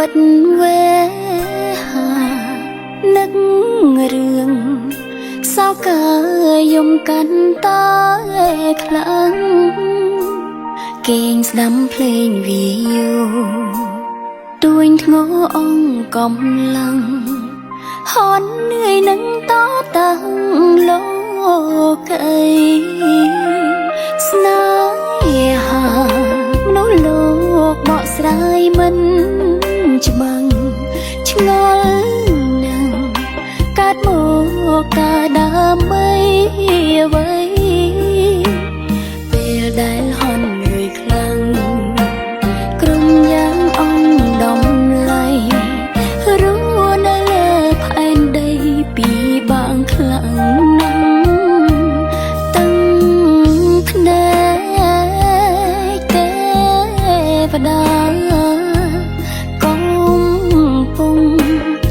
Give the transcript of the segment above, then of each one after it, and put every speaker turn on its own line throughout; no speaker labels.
តវេហានឹករឿងសោកយំកាន់តែខ្លាំងគេងស្ដាំភ្លេងវីយូទួញធ្ងរអងកំឡឹងហន់នឿយនឹងតតាំងលោកអីស្នេហានោះលោកបកស្រាយមិនច្បាំងឆ្ងល់នឹងកាត់មកកាដើម្បីអ្វីពេលដែលហន់នឿយខ្លាំងក្រុមយ៉ាងអងដំឡៃរួនៅលើផែនដីពីបាងខ្លាំងណាស់តាំងភ្នែកទេវតាកំពុង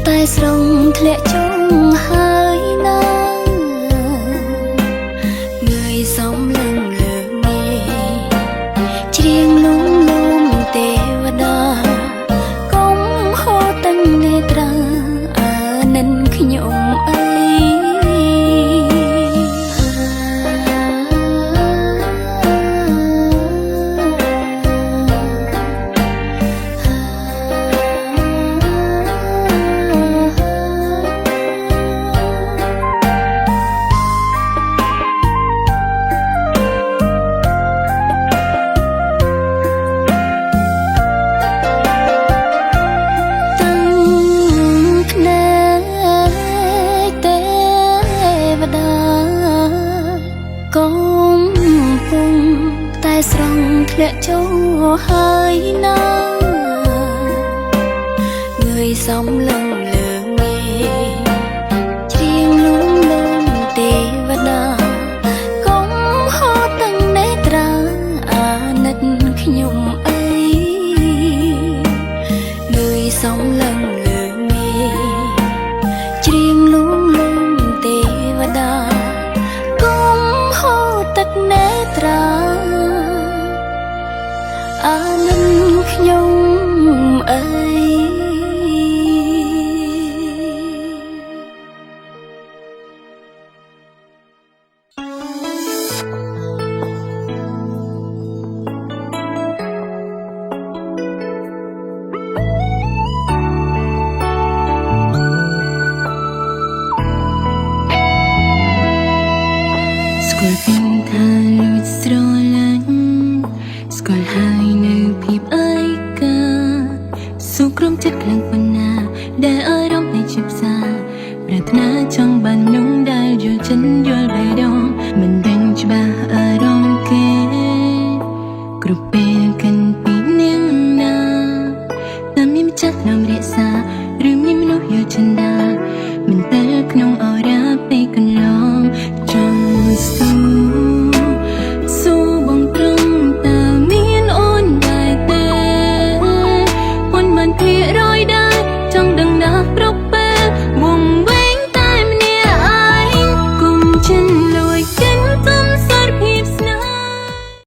តែស្រង់ធ្លាក់ចុងហើយណាងើយសំលឹងលើមេច្រៀងលំលំទេវតាកុំហូរទាំងនេត្រាអានិនខ្ញុំអីកំពុងតែស្រង់ធ្លាក់ចូលហើយណាងើយសំលឹងលើមេច្រៀងលំលំទេវតាកុំហូរទាំងនេត្រាអាណិតខ្ញុំអីងើយសំលឹងលើមេច្រៀងលំលំទេវតាទឹកនេត្រាអានិនខ្ញុំអីស្គាល់ពីថាលួចស្រឡាញ់ស្គាល់ហើយនៅភាពអើយកាសុខក្រុមចិត្តខ្លាំងប៉ុណ្ណាដែលអារម្មណ៍នៃជាផ្សាប្រាថ្នាចង់បានមនុស្សដែលយល់ចិត្តយល់បេះដូងមិនដឹងច្បាស់អារម្មណ៍គេគ្រប់ពេល